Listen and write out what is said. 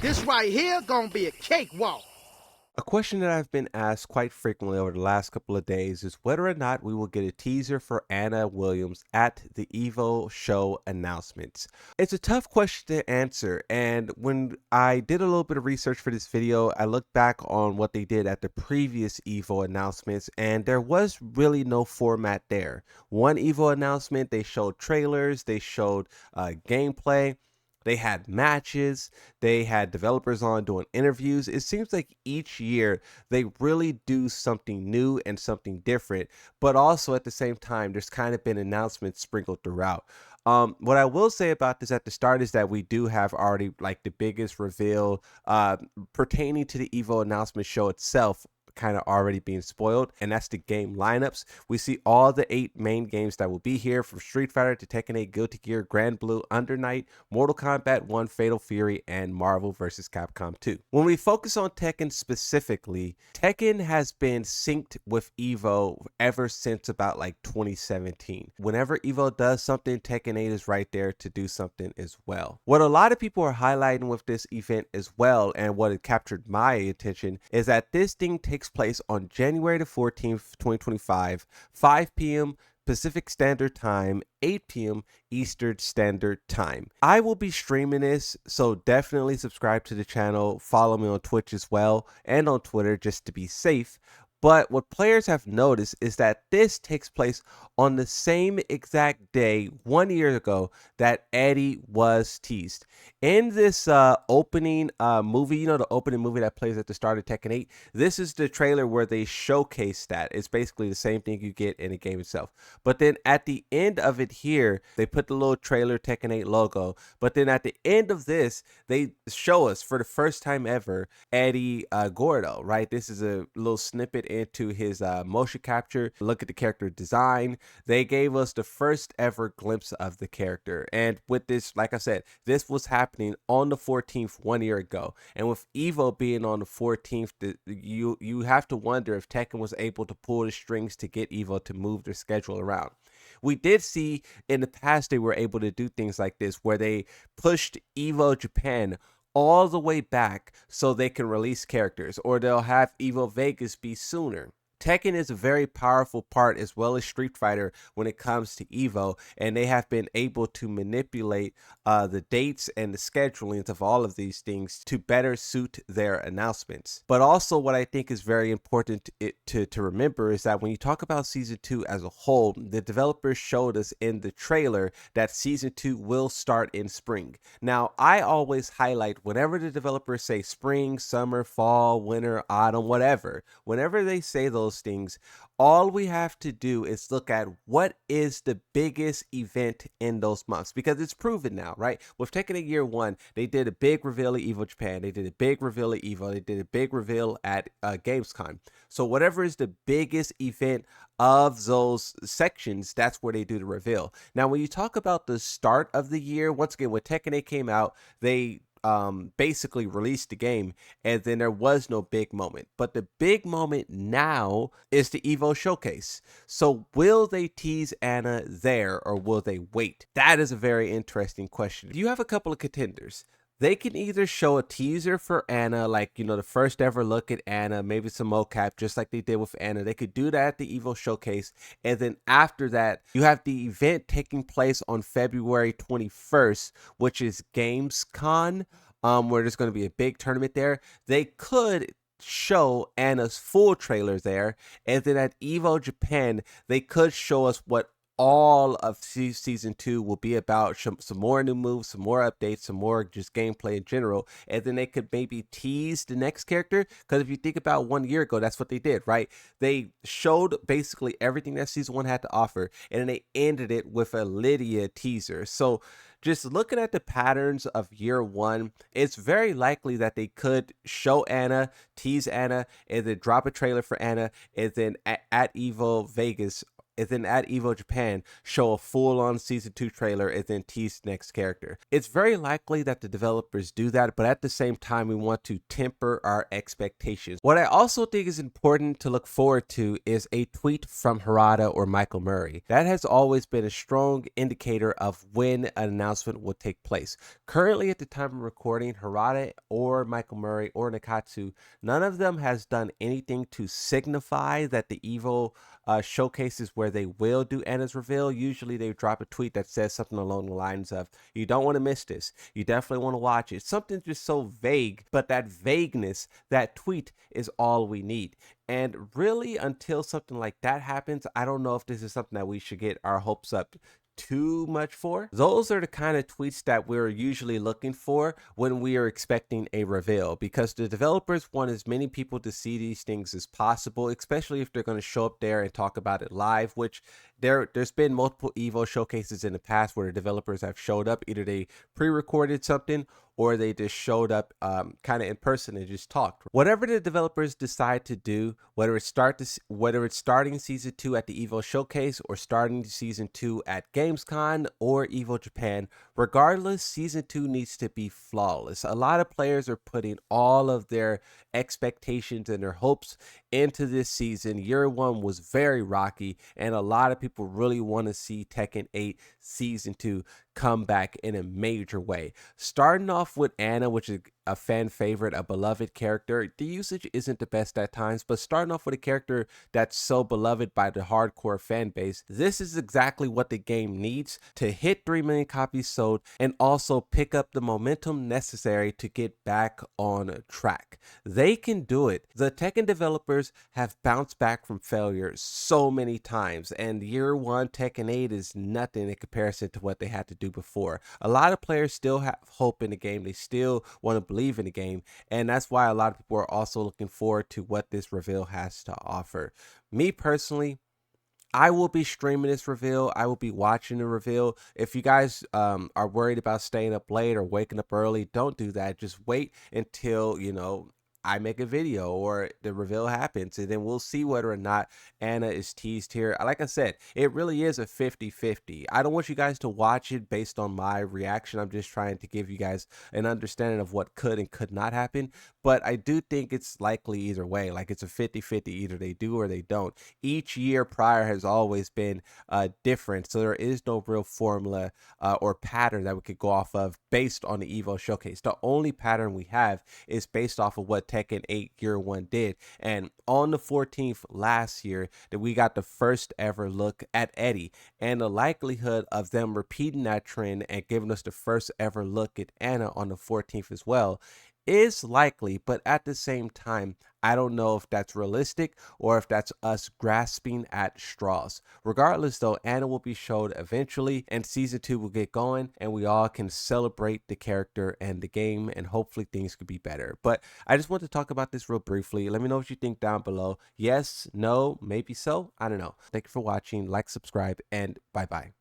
This right here gonna be a cakewalk. A question that I've been asked quite frequently over the last couple of days is whether or not we will get a teaser for Anna Williams at the EVO show announcements. It's a tough question to answer, and when I did a little bit of research for this video, I looked back on what they did at the previous EVO announcements, and there was really no format there. One EVO announcement, they showed trailers, they showed gameplay. They had matches, they had developers on doing interviews. It seems like each year they really do something new and something different, but also at the same time, there's kind of been announcements sprinkled throughout. What I will say about this at the start is that we do have already like the biggest reveal pertaining to the Evo announcement show itself kind of already being spoiled, and that's the game lineups. We see all the 8 main games that will be here, from Street Fighter to Tekken 8, Guilty Gear, Grand Blue, Under Night, Mortal Kombat 1, Fatal Fury, and Marvel vs. Capcom 2. When we focus on Tekken specifically, Tekken has been synced with Evo ever since about like 2017. Whenever Evo does something, Tekken 8 is right there to do something as well. What a lot of people are highlighting with this event as well, and what it captured my attention, is that this thing takes place on January the 14th, 2025, 5 p.m. Pacific Standard Time, 8 p.m. Eastern Standard Time. I will be streaming this, so definitely subscribe to the channel, follow me on Twitch as well, and on Twitter just to be safe. But what players have noticed is that this takes place on the same exact day 1 year ago that Eddie was teased. In this opening movie, you know, the opening movie that plays at the start of Tekken 8, this is the trailer where they showcase that. It's basically the same thing you get in the game itself. But then at the end of it here, they put the little trailer Tekken 8 logo. But then at the end of this, they show us for the first time ever Eddie Gordo, right? This is a little snippet into his motion capture. Look at the character design. They gave us the first ever glimpse of the character. And with this, like I said, this was happening on the 14th 1 year ago. And with Evo being on the 14th, you have to wonder if Tekken was able to pull the strings to get Evo to move their schedule around. We did see in the past they were able to do things like this, where they pushed Evo Japan all the way back so they can release characters, or they'll have Evo Vegas be sooner. Tekken is a very powerful part, as well as Street Fighter, when it comes to Evo, and they have been able to manipulate the dates and the schedulings of all of these things to better suit their announcements. But also what I think is very important to remember is that when you talk about Season 2 as a whole, the developers showed us in the trailer that Season 2 will start in spring. Now, I always highlight whenever the developers say spring, summer, fall, winter, autumn, whatever, whenever they say those things, all we have to do is look at what is the biggest event in those months, because it's proven now, right? With Tekken 8 Year 1, they did a big reveal at Evo Japan, they did a big reveal at Evo, they did a big reveal at Gamescom. So whatever is the biggest event of those sections, that's where they do the reveal. Now, when you talk about the start of the year, once again, when Tekken 8 came out, they basically released the game, and then there was no big moment. But the big moment now is the Evo showcase. So will they tease Anna there, or will they wait? That is a very interesting question. You have a couple of contenders. They can either show a teaser for Anna, like, you know, the first ever look at Anna, maybe some mocap, just like they did with Anna. They could do that at the Evo showcase. And then after that, you have the event taking place on February 21st, which is Gamescom, where there's going to be a big tournament there. They could show Anna's full trailer there. And then at Evo Japan, they could show us what all of season 2 will be about, some more new moves, some more updates, some more just gameplay in general, and then they could maybe tease the next character. Because if you think about 1 year ago, that's what they did, right? They showed basically everything that season 1 had to offer, and then they ended it with a Lydia teaser. So just looking at the patterns of year 1, it's very likely that they could show Anna, tease Anna, and then drop a trailer for Anna, and then at Evo Vegas and then at Evo Japan show a full-on season 2 trailer and then tease next character. It's very likely that the developers do that, but at the same time we want to temper our expectations. What I also think is important to look forward to is a tweet from Harada or Michael Murray. That has always been a strong indicator of when an announcement will take place. Currently at the time of recording, Harada or Michael Murray or Nakatsu, none of them has done anything to signify that the Evo showcases where they will do Anna's reveal. Usually they drop a tweet that says something along the lines of, you don't want to miss this, you definitely want to watch it. Something just so vague, but that vagueness, that tweet is all we need. And really, until something like that happens, I don't know if this is something that we should get our hopes up too much for. Those are the kind of tweets that we're usually looking for when we are expecting a reveal, because the developers want as many people to see these things as possible, especially if they're going to show up there and talk about it live, which there's been multiple Evo showcases in the past where the developers have showed up. Either they pre-recorded something or they just showed up kind of in person and just talked. Whatever the developers decide to do, whether it's starting season 2 at the Evo showcase or starting season 2 at Gamescom or Evo Japan, regardless, season 2 needs to be flawless. A lot of players are putting all of their expectations and their hopes into this season. Year 1 was very rocky, and a lot of people really want to see Tekken 8 season 2 come back in a major way. Starting off with Anna, which is a fan favorite, a beloved character. The usage isn't the best at times, but starting off with a character that's so beloved by the hardcore fan base, this is exactly what the game needs to hit 3 million copies sold and also pick up the momentum necessary to get back on track. They can do it. The Tekken developers have bounced back from failure so many times, and year 1 Tekken 8 is nothing in comparison to what they had to do before. A lot of players still have hope in the game. They still want to believe in the game, and that's why a lot of people are also looking forward to what this reveal has to offer. Me personally, I will be streaming this reveal. I will be watching the reveal. If you guys are worried about staying up late or waking up early, don't do that. Just wait until, I make a video or the reveal happens, and then we'll see whether or not Anna is teased here. Like I said, it really is a 50-50. I don't want you guys to watch it based on my reaction. I'm just trying to give you guys an understanding of what could and could not happen. But I do think it's likely either way. Like, it's a 50-50. Either they do or they don't. Each year prior has always been different, so there is no real formula or pattern that we could go off of based on the Evo showcase. The only pattern we have is based off of what Tekken 8 year 1 did. And on the 14th last year, that we got the first ever look at Eddie, and the likelihood of them repeating that trend and giving us the first ever look at Anna on the 14th as well is likely. But at the same time, I don't know if that's realistic or if that's us grasping at straws. Regardless though, Anna will be showed eventually and season 2 will get going, and we all can celebrate the character and the game, and hopefully things could be better. But I just want to talk about this real briefly. Let me know what you think down below. Yes, no, maybe so, I don't know. Thank you for watching. Like, subscribe, and bye bye.